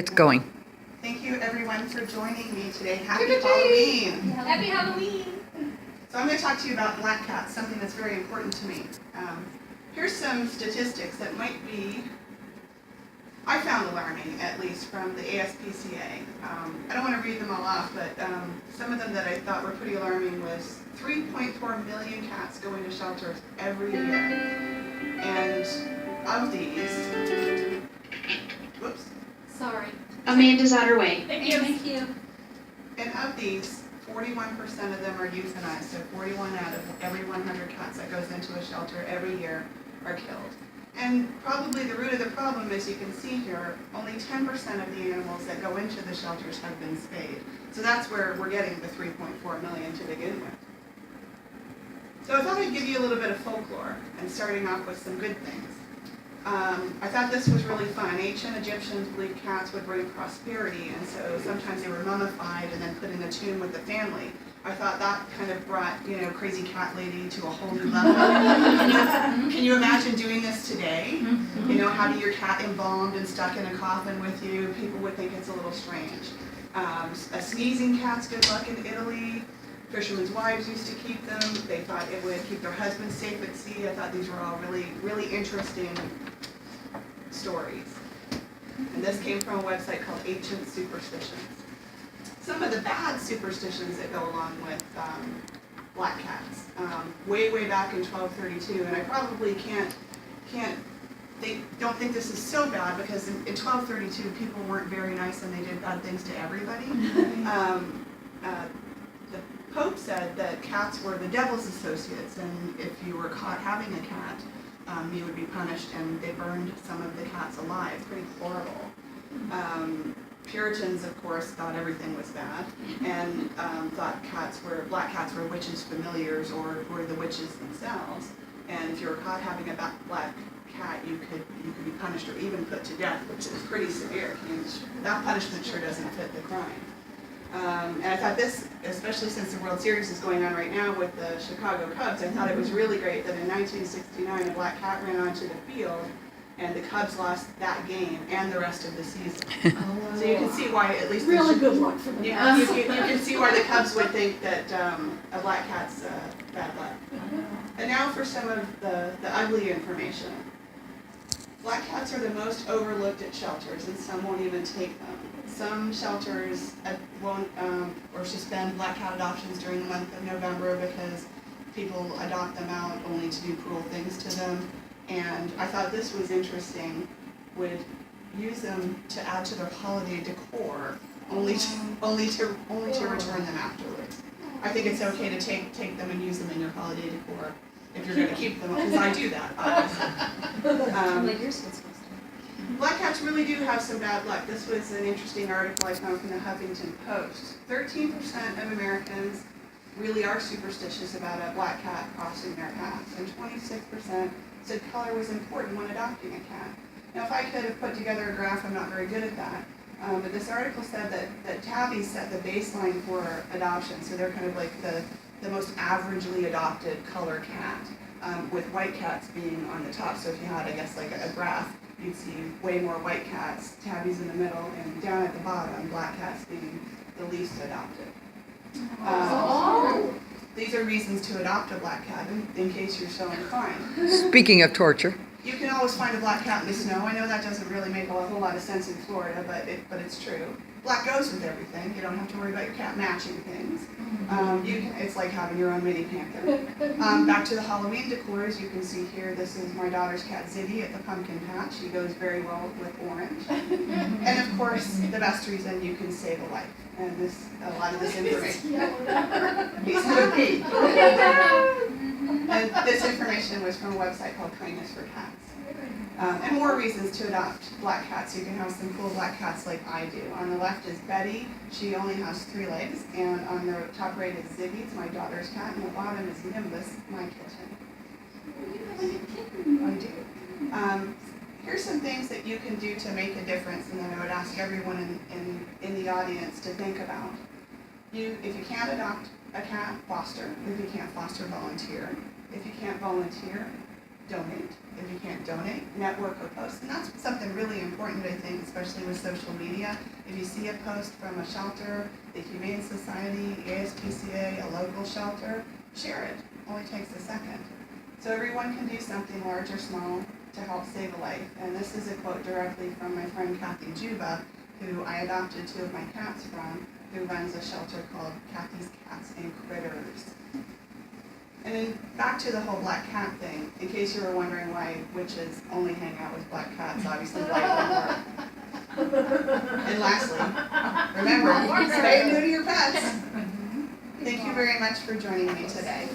It's going. Thank you everyone for joining me today. Happy Halloween! Happy Halloween! So I'm going to talk to you about black cats, something that's very important to me. Here's some statistics that might be, I found alarming, at least from the ASPCA. I don't want to read them all off, but some of them that I thought were pretty alarming was 3.4 million cats go into shelters every year. And of these, whoops. Sorry. Amanda's on her way. Thank you. Thank you. And of these, 41% of them are euthanized, so 41 out of every 100 cats that goes into a shelter every year are killed. And probably the root of the problem, as you can see here, only 10% of the animals that go into the shelters have been spayed. So that's where we're getting the 3.4 million to begin with. So I thought I'd give you a little bit of folklore, and starting off with some good things. I thought this was really fun. Ancient Egyptians believed cats would bring prosperity, and so sometimes they were mummified and then put in a tomb with the family. I thought that kind of brought, crazy cat lady to a whole new level. Can you imagine doing this today? Having your cat embalmed and stuck in a coffin with you? People would think it's a little strange. A sneezing cat's good luck in Italy. Fishermen's wives used to keep them. They thought it would keep their husbands safe at sea. I thought these were all really, really interesting stories. And this came from a website called Ancient Superstitions. Some of the bad superstitions that go along with black cats. Way back in 1232, and I probably don't think this is so bad because in 1232 people weren't very nice and they did bad things to everybody. The Pope said that cats were the devil's associates, and if you were caught having a cat, you would be punished, and they burned some of the cats alive. Pretty horrible. Puritans, of course, thought everything was bad, and thought black cats were witches' familiars or were the witches themselves. And if you were caught having a black cat, you could be punished or even put to death, which is pretty severe. That punishment sure doesn't fit the crime. And I thought this, especially since the World Series is going on right now with the Chicago Cubs, I thought it was really great that in 1969 a black cat ran onto the field and the Cubs lost that game and the rest of the season. So you can see why, at least really good luck for them. Yeah, you can see why the Cubs would think that a black cat's bad luck. And now for some of the ugly information. Black cats are the most overlooked at shelters, and some won't even take them. Some shelters won't or suspend black cat adoptions during the month of November because people adopt them out only to do cruel things to them. And I thought this was interesting, would use them to add to their holiday decor, only to return them afterwards. I think it's okay to take them and use them in your holiday decor if you're going to keep them, because I do that, obviously. Black cats really do have some bad luck. This was an interesting article I found from the Huffington Post. 13% of Americans really are superstitious about a black cat crossing their path, and 26% said color was important when adopting a cat. Now, if I could have put together a graph, I'm not very good at that, but this article said that tabbies set the baseline for adoption, so they're kind of like the most averagely adopted color cat, with white cats being on the top. So if you had, I guess, like a graph, you'd see way more white cats, tabbies in the middle, and down at the bottom, black cats being the least adopted. These are reasons to adopt a black cat, in case you're so inclined. Speaking of torture. You can always find a black cat in the snow. I know that doesn't really make a whole lot of sense in Florida, but it's true. Black goes with everything. You don't have to worry about your cat matching things. It's like having your own mini panther. Back to the Halloween decor, as you can see here, this is my daughter's cat Ziggy at the pumpkin patch. She goes very well with orange. And of course, the best reason you can save a life. And a lot of this information. He's happy. And this information was from a website called Kindness for Cats. And more reasons to adopt black cats. You can have some cool black cats like I do. On the left is Betty. She only has 3 legs. And on the top right is Ziggy, it's my daughter's cat. And the bottom is Nimbus, my kitten. I do. Here's some things that you can do to make a difference, and then I would ask everyone in the audience to think about. If you can't adopt a cat, foster. If you can't foster, volunteer. If you can't volunteer, donate. If you can't donate, network or post. And that's something really important, I think, especially with social media. If you see a post from a shelter, the Humane Society, ASPCA, a local shelter, share it. Only takes a second. So everyone can do something large or small to help save a life. And this is a quote directly from my friend Kathy Juba, who I adopted 2 of my cats from, who runs a shelter called Kathy's Cats and Critters. And then back to the whole black cat thing, in case you were wondering why witches only hang out with black cats, obviously white won't work. And lastly, remember, stay new to your pets. Thank you very much for joining me today.